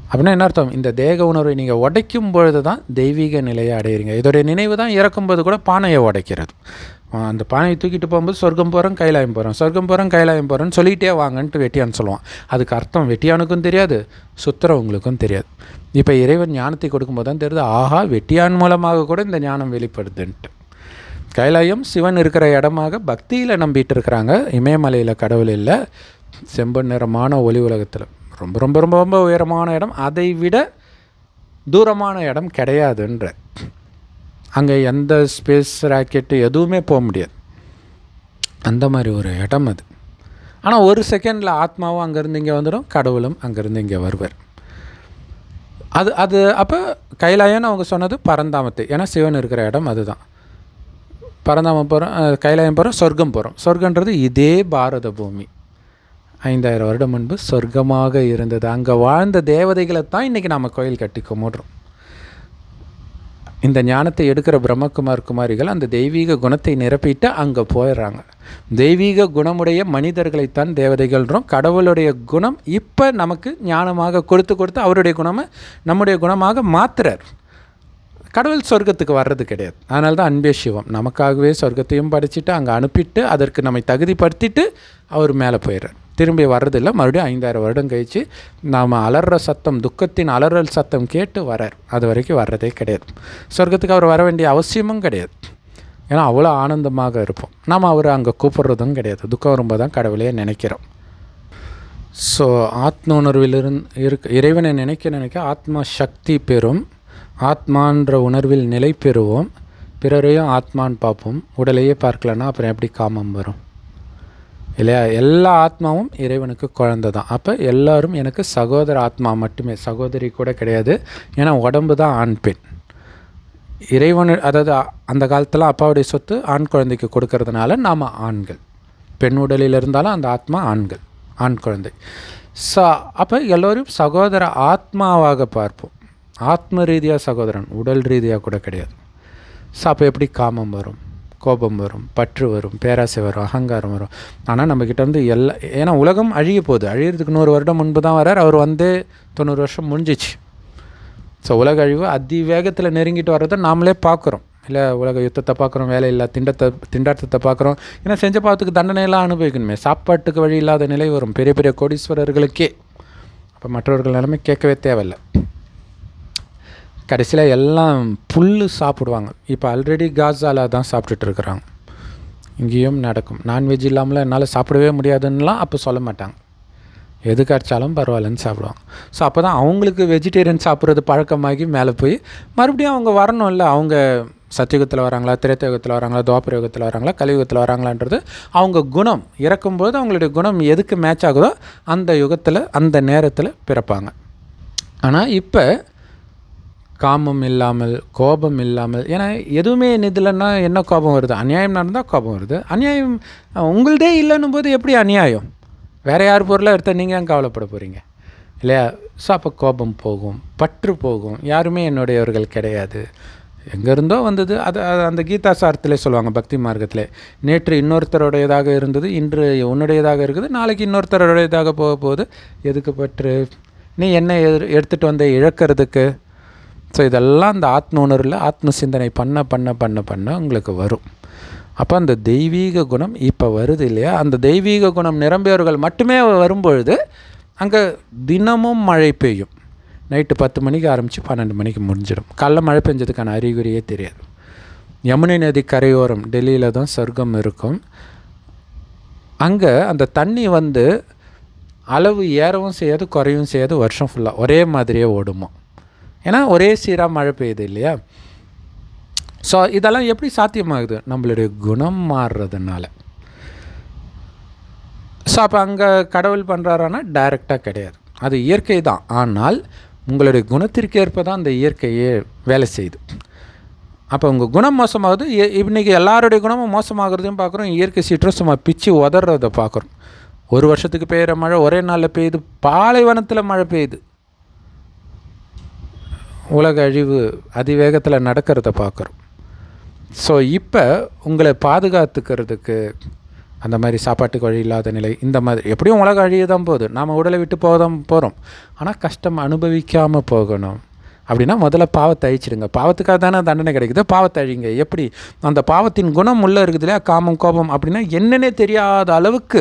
அப்படின்னா என்ன அர்த்தம், இந்த தேக உணர்வை நீங்கள் உடைக்கும் பொழுது தான் தெய்வீக நிலையை அடையிறீங்க. இதோடைய நினைவு தான் இறக்கும்போது கூட பானையை உடைக்கிறது. அந்த பானையை தூக்கிட்டு போகும்போது சொர்க்கம் போகிறோம், கைலாயம் போகிறோம், சொர்க்கம் போகிறோம், கைலாயம் போகிறோன்னு சொல்லிகிட்டே வாங்கன்ட்டு வெட்டியான்னு சொல்லுவான். அதுக்கு அர்த்தம் வெட்டியானுக்கும் தெரியாது, சுத்துறவங்களுக்கும் தெரியாது. இப்போ இறைவன் ஞானத்தை கொடுக்கும்போது தான் தெரியுது, ஆஹா வெட்டியான் மூலமாக கூட இந்த ஞானம் வெளிப்படுதுன்ட்டு. கைலாயம் சிவன் இருக்கிற இடமாக பக்தியில் நம்பிட்டு இருக்கிறாங்க. இமயமலையில் கடவுள் இல்லை, செம்பன் நிறமான ஒளி உலகத்தில் ரொம்ப ரொம்ப ரொம்ப ரொம்ப உயரமான இடம், அதை விட தூரமான இடம் கிடையாதுன்ற. அங்கே எந்த ஸ்பேஸ் ராக்கெட்டு எதுவுமே போக முடியாது, அந்த மாதிரி ஒரு இடம் அது. ஆனால் ஒரு செகண்டில் ஆத்மாவும் அங்கேருந்து இங்கே வந்துடும், கடவுளும் அங்கேருந்து இங்கே வருவார். அது அப்போ கைலாயம்னு அவங்க சொன்னது பரந்தாமத்தை, ஏன்னா சிவன் இருக்கிற இடம் அதுதான். பரந்தாமம் போகிறோம், கைலாயம் போகிறோம், சொர்க்கம் போகிறோம். சொர்க்கன்றது இதே பாரத பூமி 5000 வருடம் முன்பு சொர்க்கமாக இருந்தது. அங்கே வாழ்ந்த தேவதைகளை தான் இன்றைக்கி நாம் கோயில் கட்டி கும்பிடுறோம். இந்த ஞானத்தை எடுக்கிற குமாரிகள் அந்த தெய்வீக குணத்தை நிரப்பிட்டு அங்கே போயிடுறாங்க. தெய்வீக குணமுடைய மனிதர்களைத்தான் தேவதைகள்ன்றோம். கடவுளுடைய குணம் இப்போ நமக்கு ஞானமாக கொடுத்து அவருடைய குணமை நம்முடைய குணமாக மாற்றுறார். கடவுள் சொர்க்கத்துக்கு வர்றது கிடையாது. அதனால தான் அன்பே சிவம், நமக்காகவே சொர்க்கத்தையும் படைச்சிட்டு அங்கே அனுப்பிட்டு அதற்கு நம்மை தகுதிப்படுத்திட்டு அவர் மேலே போயிடுறார். திரும்பி வர்றதில்லை. மறுபடியும் 5000 வருடம் கழித்து நாம் அலற சத்தம், துக்கத்தின் அலறல் சத்தம் கேட்டு வரார். அது வரைக்கும் வர்றதே கிடையாது. சொர்க்கத்துக்கு அவர் வர வேண்டிய அவசியமும் கிடையாது, ஏன்னா அவ்வளோ ஆனந்தமாக இருப்போம். நாம் அவர் அங்கே கூப்பிட்றதும் கிடையாது. துக்கம் வரும்போது தான் கடவுளையே நினைக்கிறோம். ஸோ ஆத்ம உணர்விலிருந்து இறைவனை நினைக்க ஆத்மா சக்தி பெறும். ஆத்மான்ற உணர்வில் நிலை பெறுவோம். பிறரையும் ஆத்மான்னு பார்ப்போம். உடலையே பார்க்கலன்னா அப்புறம் எப்படி காமம் வரும் இல்லையா? எல்லா ஆத்மாவும் இறைவனுக்கு குழந்தை தான். அப்போ எல்லோரும் எனக்கு சகோதர ஆத்மா மட்டுமே, சகோதரி கூட கிடையாது. ஏன்னா உடம்பு தான் ஆண் பெண். இறைவன் அதாவது அந்த காலத்தில் அப்பாவுடைய சொத்து ஆண் குழந்தைக்கு கொடுக்கறதுனால நாம் ஆண்கள். பெண் உடலில் இருந்தாலும் அந்த ஆத்மா ஆண்கள், ஆண் குழந்தை. ஸோ அப்போ எல்லோரும் சகோதர ஆத்மாவாக பார்ப்போம். ஆத்ம ரீதியாக சகோதரன், உடல் ரீதியாக கூட கிடையாது. ஸோ அப்போ எப்படி காமம் வரும், கோபம் வரும், பற்று வரும், பேராசை வரும், அகங்காரம் வரும். ஆனால் நம்மக்கிட்ட வந்து ஏன்னா உலகம் அழிய போகுது. அழியிறதுக்கு 100 வருடம் முன்பு தான் வரார். அவர் வந்து 90 வருஷம் முடிஞ்சிச்சு. ஸோ உலக அழிவு அதிவேகத்தில் நெருங்கிட்டு வர்றதை நாமளே பார்க்குறோம். இல்லை, உலக யுத்தத்தை பார்க்குறோம், வேலையில்லா திண்டாட்டத்தை பார்க்குறோம். ஏன்னா செஞ்ச பாவத்துக்கு தண்டனையெல்லாம் அனுபவிக்கணுமே. சாப்பாட்டுக்கு வழி இல்லாத நிலை வரும் பெரிய பெரிய கோடீஸ்வரர்களுக்கே. அப்போ மற்றவர்கள் நிலைமை கேட்கவே தேவையில்லை. கடைசியில் எல்லாம் புல் சாப்பிடுவாங்க. இப்போ ஆல்ரெடி காசால தான் சாப்பிட்டுட்டு இருக்கிறாங்க. இங்கேயும் நடக்கும். நான்வெஜ் இல்லாமல் என்னால் சாப்பிடவே முடியாதுன்னெலாம் அப்போ சொல்ல மாட்டாங்க. எது கிடைச்சாலும் பரவாயில்லன்னு சாப்பிடுவாங்க. ஸோ அப்போ தான் அவங்களுக்கு வெஜிடேரியன் சாப்பிட்றது பழக்கமாகி மேலே போய் மறுபடியும் அவங்க வரணும். இல்லை, அவங்க சத்தியுகத்தில் வராங்களா, திரேத்தயுகத்தில் வராங்களா, துவாபர யுகத்தில் வராங்களா, கலியுகத்தில் வராங்களான்றது அவங்க குணம். இறக்கும்போது அவங்களுடைய குணம் எதுக்கு மேட்ச் ஆகுதோ அந்த யுகத்தில் அந்த நேரத்தில் பிறப்பாங்க. ஆனால் இப்போ காமம் இல்லாமல், கோபம் இல்லாமல், ஏன்னா எதுவுமே நிதிலன்னா என்ன கோபம் வருது? அநியாயம் நடந்தால் கோபம் வருது. அநியாயம் உங்களதே இல்லைன்னும் போது எப்படி அநியாயம்? வேறு யார் பொருளாக எடுத்தால் நீங்கள் ஏன் கவலைப்பட போகிறீங்க இல்லையா? ஸோ அப்போ கோபம் போகும், பற்று போகும். யாருமே என்னுடையவர்கள் கிடையாது, எங்கேருந்தோ வந்தது. அது அந்த கீதா சாரத்திலே சொல்லுவாங்க, பக்தி மார்க்கத்தில். நேற்று இன்னொருத்தருடையதாக இருந்தது, இன்று உன்னுடையதாக இருக்குது, நாளைக்கு இன்னொருத்தருடையதாக போக போகுது. எதுக்கு பற்று? நீ என்ன எடுத்துகிட்டு வந்த இழக்கிறதுக்கு? ஸோ இதெல்லாம் அந்த ஆத்ம உணர்வில் ஆத்ம சிந்தனை பண்ண பண்ண பண்ண பண்ண உங்களுக்கு வரும். அப்போ அந்த தெய்வீக குணம் இப்போ வருது இல்லையா? அந்த தெய்வீக குணம் நிரம்பியவர்கள் மட்டுமே வரும்பொழுது அங்கே தினமும் மழை பெய்யும். நைட்டு 10 மணிக்கு ஆரம்பித்து 12 மணிக்கு முடிஞ்சிடும். காலைல மழை பெஞ்சதுக்கான அறிகுறியே தெரியாது. யமுனை நதி கரையோரம் டெல்லியில் தான் சொர்க்கம் இருக்கும். அங்கே அந்த தண்ணி வந்து அளவு ஏறவும் செய்யாது, குறையும் செய்யாது. வருஷம் ஃபுல்லாக ஒரே மாதிரியே ஓடுமா. ஏன்னா ஒரே சீராக மழை பெய்யுது இல்லையா? ஸோ இதெல்லாம் எப்படி சாத்தியமாகுது? நம்மளுடைய குணம் மாறுறதுனால. ஸோ அப்போ அங்கே கடவுள் பண்ணுறாரானா டைரெக்டாக கிடையாது, அது இயற்கை தான். ஆனால் உங்களுடைய குணத்திற்கு ஏற்ப தான் அந்த இயற்கையே வேலை செய்யுது. அப்போ உங்கள் குணம் மோசமாகுது. இன்றைக்கி எல்லாருடைய குணமும் மோசமாகிறதையும் பார்க்குறோம். இயற்கை சீற்றம் சும்மா பிச்சு உதறதை பார்க்குறோம். ஒரு வருஷத்துக்கு பெய்கிற மழை ஒரே நாளில் பெய்யுது. பாலைவனத்தில் மழை பெய்யுது. உலக அழிவு அதிவேகத்தில் நடக்கிறத பார்க்குறோம். ஸோ இப்போ உங்களை பாதுகாத்துக்கிறதுக்கு அந்த மாதிரி சாப்பாட்டுக்கு வழி இல்லாத நிலை, இந்த மாதிரி எப்படியும் உலக அழிய தான் போகுது. நாம் உடலை விட்டு போக தான் போகிறோம். ஆனால் கஷ்டம் அனுபவிக்காமல் போகணும் அப்படின்னா முதல்ல பாவத்தை அழிச்சிடுங்க. பாவத்துக்காக தானே தண்டனை கிடைக்குது, பாவத்தை அழிங்க. எப்படி? அந்த பாவத்தின் குணம் உள்ளே இருக்குது இல்லையா? காமம், கோபம். அப்படின்னா என்னன்னே தெரியாத அளவுக்கு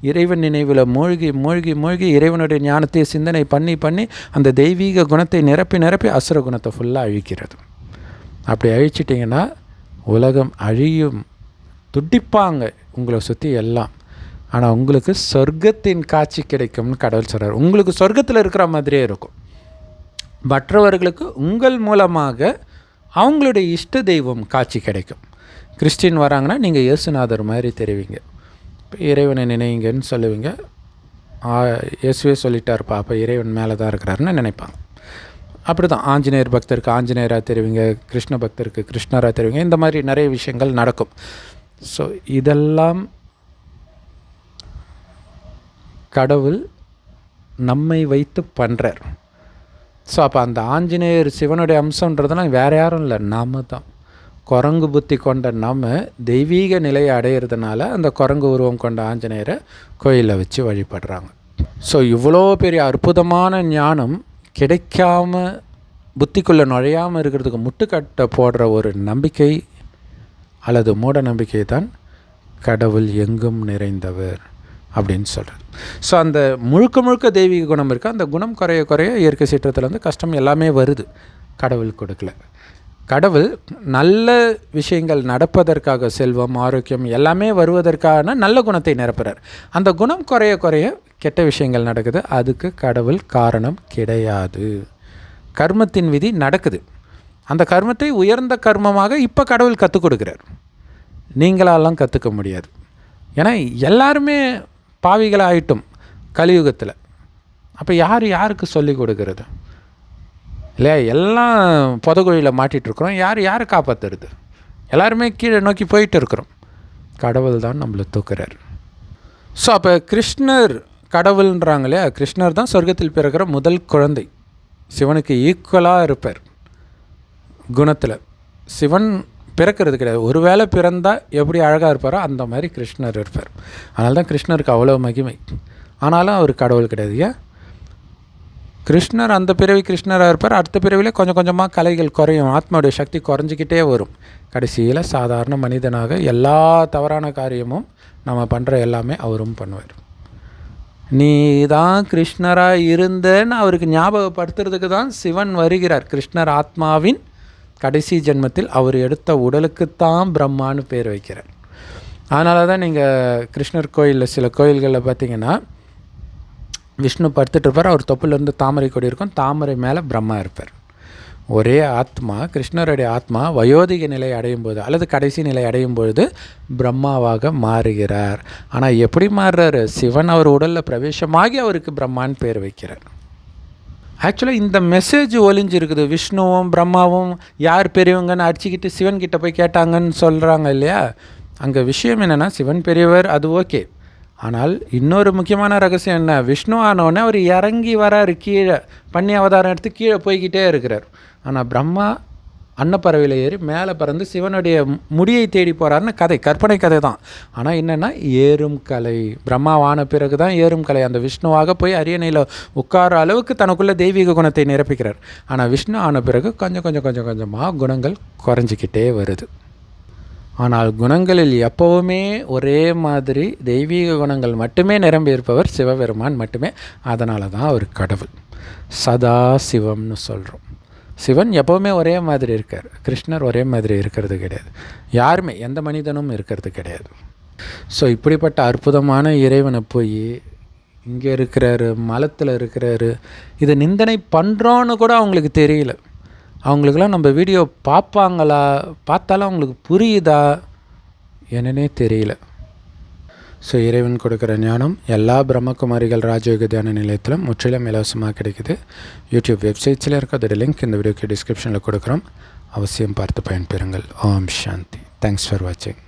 இறைவன் நினைவில் மூழ்கி மூழ்கி மூழ்கி இறைவனுடைய ஞானத்தை சிந்தனை பண்ணி பண்ணி அந்த தெய்வீக குணத்தை நிரப்பி நிரப்பி அசுர குணத்தை ஃபுல்லாக அழிக்கிறது. அப்படி அழிச்சிட்டிங்கன்னா உலகம் அழியும். துடிப்பாங்க உங்களை சுற்றி எல்லாம். ஆனால் உங்களுக்கு சொர்க்கத்தின் காட்சி கிடைக்கும்னு கடவுள் சொல்கிறார். உங்களுக்கு சொர்க்கத்தில் இருக்கிற மாதிரியே இருக்கும். மற்றவர்களுக்கு உங்கள் மூலமாக அவங்களுடைய இஷ்ட தெய்வம் காட்சி கிடைக்கும். கிறிஸ்டின் வராங்கன்னா நீங்கள் இயேசுநாதர் மாதிரி தெரிவிங்க. இறைவனை நினைங்கன்னு சொல்லுவீங்க. இயேசுவே சொல்லிட்டார்ப்பா, அப்போ இறைவன் மேலே தான் இருக்கிறாருன்னு நினைப்பாங்க. அப்படி தான் ஆஞ்சநேயர் பக்தருக்கு ஆஞ்சநேயராக தெரிவிங்க, கிருஷ்ண பக்தருக்கு கிருஷ்ணராக தெரிவிங்க. இந்த மாதிரி நிறைய விஷயங்கள் நடக்கும். ஸோ இதெல்லாம் கடவுள் நம்மை வைத்து பண்ணுறார். ஸோ அப்போ அந்த ஆஞ்சநேயர் சிவனுடைய அம்சன்றதுலாம் வேறு யாரும் இல்லை, நாம தான். குரங்கு புத்தி கொண்ட நம்ம தெய்வீக நிலையை அடையிறதுனால அந்த குரங்கு உருவம் கொண்ட ஆஞ்சநேயரை கோயிலில் வச்சு வழிபடுறாங்க. ஸோ இவ்வளோ பெரிய அற்புதமான ஞானம் கிடைக்காம புத்திக்குள்ளே நுழையாமல் இருக்கிறதுக்கு முட்டுக்கட்டை போடுற ஒரு நம்பிக்கை அல்லது மூட நம்பிக்கை தான் கடவுள் எங்கும் நிறைந்தவர் அப்படின்னு சொல்கிறது. ஸோ அந்த முழுக்க முழுக்க தெய்வீக குணம் இருக்குது. அந்த குணம் குறைய குறைய இயற்கை சீற்றத்துலேருந்து கஷ்டம் எல்லாமே வருது. கடவுள் கொடுக்கல. கடவுள் நல்ல விஷயங்கள் நடப்பதற்காக, செல்வம், ஆரோக்கியம் எல்லாமே வருவதற்கான நல்ல குணத்தை நிரப்புறார். அந்த குணம் குறைய குறைய கெட்ட விஷயங்கள் நடக்குது. அதுக்கு கடவுள் காரணம் கிடையாது. கர்மத்தின் விதி நடக்குது. அந்த கர்மத்தை உயர்ந்த கர்மமாக இப்போ கடவுள் கற்றுக் கொடுக்குறார். நீங்களாலாம் கற்றுக்க முடியாது. ஏன்னா எல்லாருமே பாவிகளாகிட்டும் கலியுகத்தில். அப்போ யாருக்கு சொல்லிக் கொடுக்கறது இல்லையா? எல்லாம் புதகுழியில் மாட்டிகிட்ருக்குறோம். யாரை காப்பாற்றுறது? எல்லாருமே கீழே நோக்கி போயிட்டு இருக்கிறோம். கடவுள் தான் நம்மளை தூக்குறார். ஸோ அப்போ கிருஷ்ணர் கடவுள்ன்றாங்க இல்லையா, கிருஷ்ணர் தான் சொர்க்கத்தில் பிறக்கிற முதல் குழந்தை. சிவனுக்கு ஈக்குவலாக இருப்பார் குணத்தில். சிவன் பிறக்கிறது கிடையாது, ஒரு வேளை பிறந்தால் எப்படி அழகாக இருப்பாரோ அந்த மாதிரி கிருஷ்ணர் இருப்பார். அதனால தான் கிருஷ்ணருக்கு அவ்வளோ மகிமை. ஆனாலும் அவர் கடவுள் கிடையாது. ஏன்? கிருஷ்ணர் அந்த பிறவி கிருஷ்ணராக இருப்பார், அடுத்த பிறவிலே கொஞ்சம் கொஞ்சமாக கலைகள் குறையும், ஆத்மாவுடைய சக்தி குறைஞ்சிக்கிட்டே வரும். கடைசியில் சாதாரண மனிதனாக எல்லா தவறான காரியமும் நம்ம பண்ணுற எல்லாமே அவரும் பண்ணுவார். நீ தான் கிருஷ்ணராக இருந்தேன்னு அவருக்கு ஞாபகப்படுத்துறதுக்கு தான் சிவன் வருகிறார். கிருஷ்ணர் ஆத்மாவின் கடைசி ஜென்மத்தில் அவர் எடுத்த உடலுக்குத்தான் பிரம்மான்னு பேர் வைக்கிறார். அதனால தான் நீங்கள் கிருஷ்ணர் கோயிலில் சில கோயில்களில் பார்த்தீங்கன்னா விஷ்ணு படுத்துட்டு இருப்பார், அவர் தொப்புலேருந்து தாமரை கொடி இருக்கும், தாமரை மேலே பிரம்மா இருப்பார். ஒரே ஆத்மா, கிருஷ்ணருடைய ஆத்மா வயோதிக நிலை அடையும் போது அல்லது கடைசி நிலை அடையும் பொழுது பிரம்மாவாக மாறுகிறார். ஆனால் எப்படி மாறுறாரு? சிவன் அவர் உடலில் பிரவேசமாகி அவருக்கு பிரம்மான்னு பேர் வைக்கிறார். ஆக்சுவலாக இந்த மெசேஜ் ஒளிஞ்சிருக்குது. விஷ்ணுவும் பிரம்மாவும் யார் பெரியவங்கன்னு அடிச்சுக்கிட்டு சிவன்கிட்ட போய் கேட்டாங்கன்னு சொல்கிறாங்க இல்லையா. அங்கே விஷயம் என்னென்னா, சிவன் பெரியவர், அது ஓகே. ஆனால் இன்னொரு முக்கியமான ரகசியம் என்ன? விஷ்ணு ஆனவுடனே அவர் இறங்கி வராரு, கீழே பண்ணி அவதாரம் எடுத்து கீழே போய்கிட்டே இருக்கிறார். ஆனால் பிரம்மா அன்னப்பறவையில் ஏறி மேலே பறந்து சிவனுடைய முடியை தேடி போகிறாருன்னு கதை, கற்பனை கதை தான். ஆனால் என்னென்னா ஏறும் கலை. பிரம்மாவான பிறகு தான் ஏறும் கலை. அந்த விஷ்ணுவாக போய் அரியணையில் உட்கார அளவுக்கு தனக்குள்ள தெய்வீக குணத்தை நிரப்பிக்கிறார். ஆனால் விஷ்ணு ஆன பிறகு கொஞ்சம் கொஞ்சமாக குணங்கள் குறைஞ்சிக்கிட்டே வருது. ஆனால் குணங்களில் எப்போவுமே ஒரே மாதிரி தெய்வீக குணங்கள் மட்டுமே நிரம்பி இருப்பவர் சிவபெருமான் மட்டுமே. அதனால தான் அவர் கடவுள், சதா சிவம்னு சொல்கிறோம். சிவன் எப்போவுமே ஒரே மாதிரி இருக்கார், கிருஷ்ணர் ஒரே மாதிரி இருக்கிறது கிடையாது, யாருமே எந்த மனிதனும் இருக்கிறது கிடையாது. ஸோ இப்படிப்பட்ட அற்புதமான இறைவனை போய் இங்கே இருக்கிறாரு, மலத்தில் இருக்கிறாரு, இதை நிந்தனை பண்ணுறோன்னு கூட அவங்களுக்கு தெரியல. அவங்களுக்கெல்லாம் நம்ம வீடியோ பார்ப்பாங்களா, பார்த்தாலும் அவங்களுக்கு புரியுதா என்னன்னே தெரியல. ஸோ இறைவன் கொடுக்குற ஞானம் எல்லா பிரம்மகுமாரிகள் ராஜயோக தியான நிலையத்திலும் முற்றிலும் இலவசமாக கிடைக்குது. யூடியூப் வெப்சைட்ஸில் இருக்க அதோட லிங்க் இந்த வீடியோக்கு டிஸ்கிரிப்ஷனில் கொடுக்குறோம். அவசியம் பார்த்து பயன்பெறுங்கள். ஓம் சாந்தி. தேங்க்ஸ் ஃபார் வாட்சிங்.